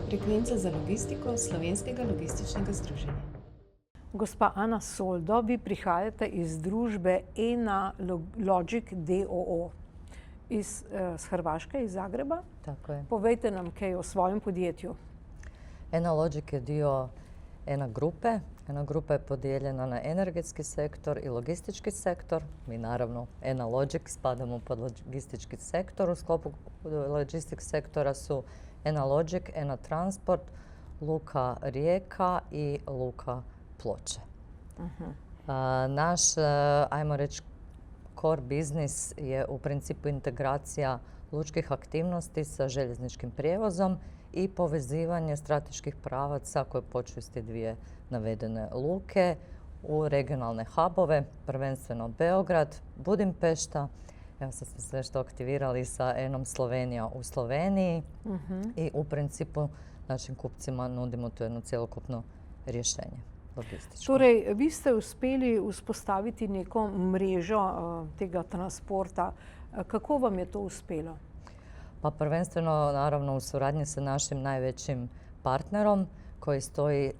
Frekvenca za logistiko Slovenskega logističnega združenja. Gospa Ana Soldo, vi prihajate iz družbe Ena Logic d.o.o. iz Hrvaške, iz Zagreba. Tako je. Povejte nam kaj o svojem podjetju. Ena Logic je dio Ena grupe. Ena grupa je podijeljena na energetski sektor i logistički sektor. Mi naravno Ena Logic spadamo pod logistički sektor. U sklopu logistik sektora su Ena Logic, Ena Transport, Luka Rijeka i Luka Ploče. Naš, ajmo reći, core biznis je u principu integracija lučkih aktivnosti sa željezničkim prijevozom i povezivanje strateških pravaca koje počnu iz te dvije navedene luke u regionalne hubove, prvenstveno Beograd, Budimpešta. Evo sad smo sve što aktivirali sa Enom Slovenija u Sloveniji i u principu našim kupcima nudimo to jedno cjelokupno rješenje logistično. Torej, vi ste uspeli vzpostaviti neko mrežo tega transporta. Kako vam je to uspelo? Pa prvenstveno, naravno, u suradnji sa našim najvećim partnerom koji stoji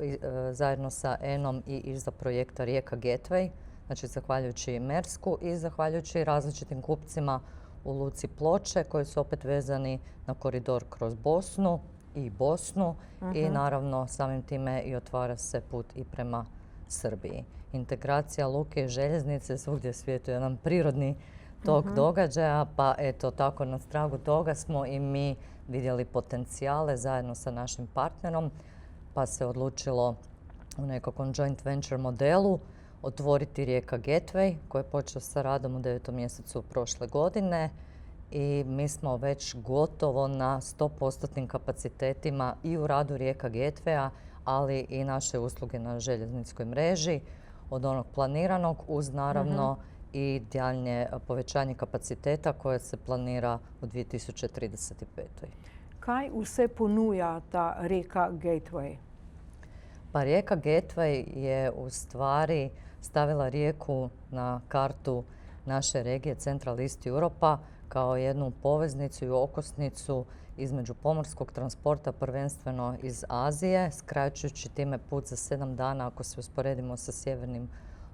zajedno sa Enom i iza projekta Rijeka Gateway, znači zahvaljujući Mersku i zahvaljujući različitim kupcima u Luci Ploče koji su opet vezani na koridor kroz Bosnu i Bosnu i naravno samim time i otvara se put i prema Srbiji. Integracija luke i željeznice svugdje u svijetu je jedan prirodni tok događaja, pa eto tako na tragu toga smo i mi vidjeli potencijale zajedno sa našim partnerom, pa se odlučilo u nekakvom joint venture modelu otvoriti Rijeka Gateway koji je počeo sa radom u 9. mjesecu prošle godine i mi smo već gotovo na 100% kapacitetima i u radu Rijeka Gatewaya, ali i naše usluge na željezničkoj mreži od onog planiranog uz naravno i daljnje povećanje kapaciteta koje se planira u 2035. Kaj vse ponuja ta Rijeka Gateway? Pa Rijeka Gateway je u stvari stavila Rijeku na kartu naše regije Central East Europa kao jednu poveznicu i okosnicu između pomorskog transporta prvenstveno iz Azije, skraćujući time put za 7 dana ako se usporedimo sa sjevernim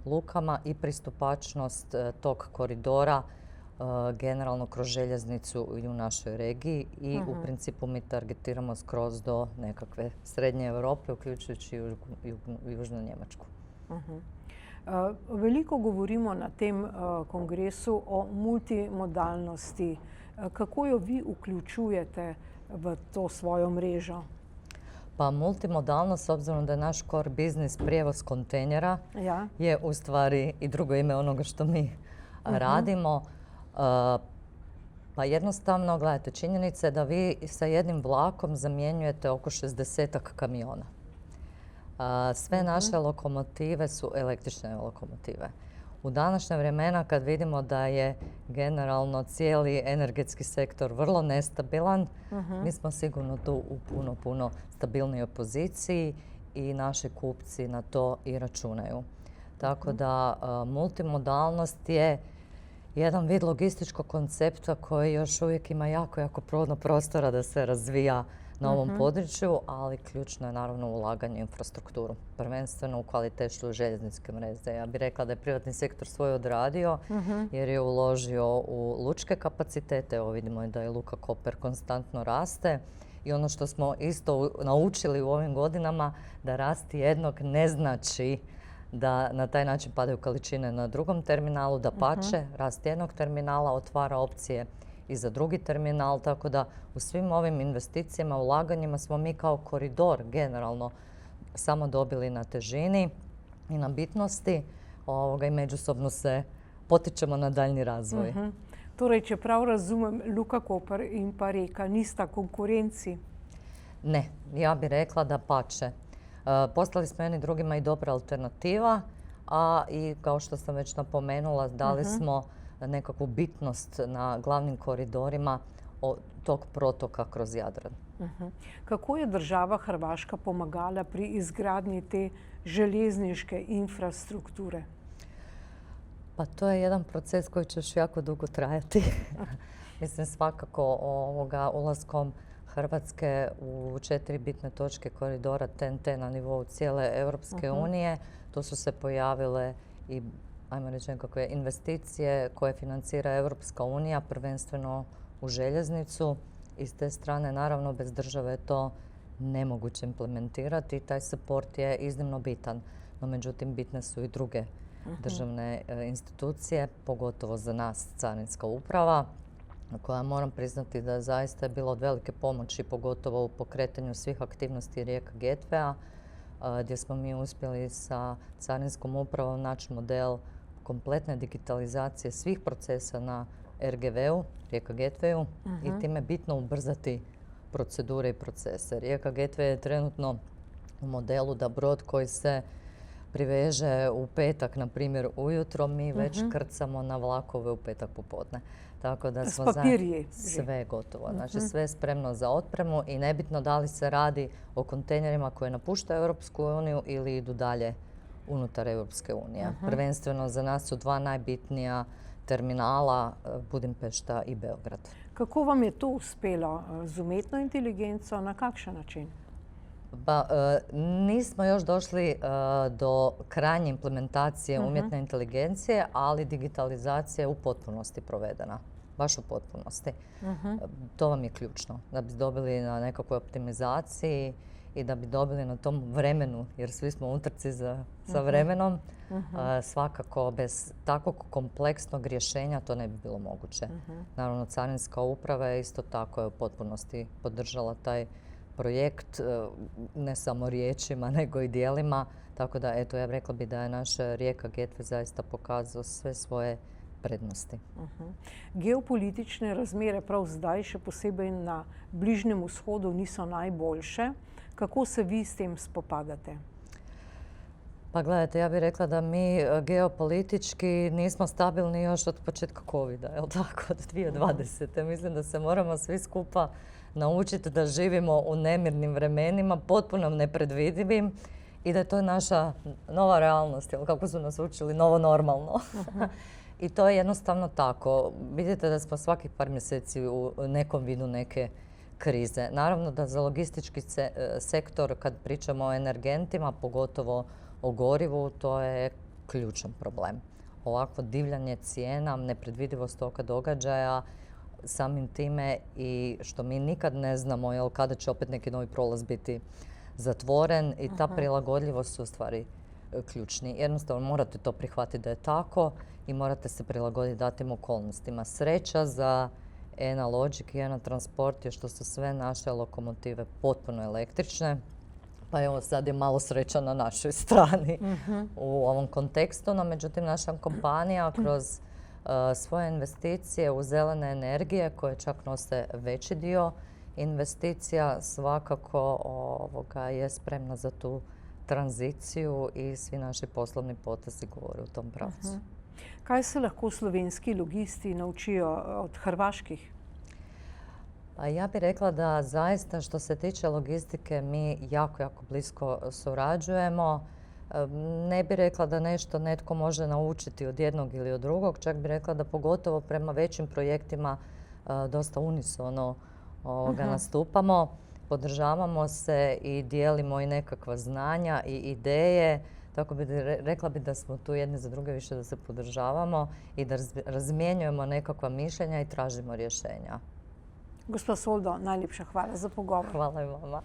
lukama i pristupačnost tog koridora generalno kroz željeznicu i u našoj regiji i u principu mi targetiramo skroz do nekakve srednje Europe, uključujući južnu Njemačku. Veliko govorimo na tem kongresu o multimodalnosti. Kako jo vi vključujete v to svojo mrežo? Pa multimodalnost, s obzirom da je naš core biznis prijevoz kontejnera, je u stvari i drugo ime onoga što mi radimo. Pa jednostavno, gledajte, činjenica je da vi sa jednim vlakom zamjenjujete oko 60-ak kamiona. Sve naše lokomotive su električne lokomotive. U današnja vremena kad vidimo da je generalno cijeli energetski sektor vrlo nestabilan, mi smo sigurno tu u puno stabilnijoj poziciji i naši kupci na to i računaju. Tako da multimodalnost je jedan vid logističkog koncepta koji još uvijek ima jako puno prostora da se razvija na ovom području, ali ključno je naravno ulaganje u infrastrukturu, prvenstveno u kvalitetu željezničke mreže. Ja bih rekla da je privatni sektor svoj odradio jer je uložio u lučke kapacitete. Evo vidimo da je Luka Koper konstantno raste i ono što smo isto naučili u ovim godinama da rast jednog ne znači da na taj način padaju količine na drugom terminalu, dapače, rast jednog terminala otvara opcije i za drugi terminal, tako da u svim ovim investicijama, ulaganjima smo mi kao koridor generalno samo dobili na težini i na bitnosti i međusobno se potičemo na daljni razvoj. Torej, če prav razumem, Luka Koper in pa Rijeka nista konkurenci? Ne, ja bih rekla da pače. Postali smo jedni drugima i dobra alternativa, a i kao što sam već napomenula, dali smo nekakvu bitnost na glavnim koridorima tog protoka kroz Jadran. Kako je država Hrvaška pomagala pri izgradnji te željezniške infrastrukture? Pa to je jedan proces koji će još jako dugo trajati. Mislim, svakako ulaskom Hrvatske u 4 bitne točke koridora TNT na nivou cijele Europske unije. Tu su se pojavile i, ajmo reći, nekakve investicije koje financira Europska unija, prvenstveno u željeznicu. I s te strane, naravno, bez države je to nemoguće implementirati i taj support je iznimno bitan. No, međutim, bitne su i druge državne institucije, pogotovo za nas Carinska uprava, koja moram priznati da zaista je bila od velike pomoći, pogotovo u pokretanju svih aktivnosti Rijeka Gatewaya, gdje smo mi uspjeli sa Carinskom upravom naći model kompletne digitalizacije svih procesa na RGV-u, Rijeka Gateway-u, i time bitno ubrzati procedure i procese. Rijeka Gateway je trenutno u modelu da brod koji se priveže u petak, na primjer, ujutro, mi već krcamo na vlakove u petak popodne. Tako da smo sve gotovo. Znači, sve je spremno za otpremu i nebitno da li se radi o kontejnerima koje napuštaju Europsku uniju ili idu dalje unutar Europske unije. Prvenstveno za nas su dva najbitnija terminala, Budimpešta i Beograd. Kako vam je to uspelo? Z umetno inteligenco? Na kakšen način? Pa, nismo još došli do krajnje implementacije umjetne inteligencije, ali digitalizacija je u potpunosti provedena. Baš u potpunosti. To vam je ključno. Da bi dobili na nekakvoj optimizaciji i da bi dobili na tom vremenu, jer svi smo u utrci sa vremenom, svakako bez takvog kompleksnog rješenja to ne bi bilo moguće. Naravno, Carinska uprava je isto tako u potpunosti podržala taj projekt, ne samo riječima, nego i dijelima. Tako da, eto, ja rekla bi da je naš Rijeka Gateway zaista pokazao sve svoje prednosti. Geopolitične razmere prav zdaj, še posebej na Bližnjem vzhodu, niso najboljše. Kako se vi s tem spopadate? Pa gledajte, ja bih rekla da mi geopolitički nismo stabilni još od početka COVID-a, je li tako, od 2020. Mislim da se moramo svi skupa naučiti da živimo u nemirnim vremenima, potpuno nepredvidivim i da je to naša nova realnost, jel, kako su nas učili, novo normalno. I to je jednostavno tako. Vidite da smo svakih par mjeseci u nekom vidu neke krize. Naravno da za logistički sektor, kad pričamo o energentima, pogotovo o gorivu, to je ključan problem. Ovakvo divljanje cijena, nepredvidivost toga događaja, samim time i što mi nikad ne znamo, jel, kada će opet neki novi prolaz biti zatvoren, i ta prilagodljivost su u stvari ključni. Jednostavno morate to prihvatiti da je tako i morate se prilagoditi datim okolnostima. Sreća za ENA Logic i ENA Transport je što su sve naše lokomotive potpuno električne. Pa evo, sad je malo sreća na našoj strani u ovom kontekstu, no međutim naša kompanija kroz svoje investicije u zelene energije, koje čak nose veći dio investicija, svakako je spremna za tu tranziciju i svi naši poslovni potezi govore u tom pravcu. Kaj se lahko slovenski logisti naučijo od hrvaških? Pa ja bih rekla da zaista što se tiče logistike mi jako, jako blisko surađujemo. Ne bih rekla da nešto netko može naučiti od jednog ili od drugog, čak bih rekla da pogotovo prema većim projektima dosta unisono nastupamo. Podržavamo se i dijelimo i nekakva znanja i ideje. Tako bi rekla bi da smo tu jedni za druge, više da se podržavamo i da razmjenjujemo nekakva mišljenja i tražimo rješenja. Gospa Soldo, najlepša hvala za pogovor. Hvala i vama.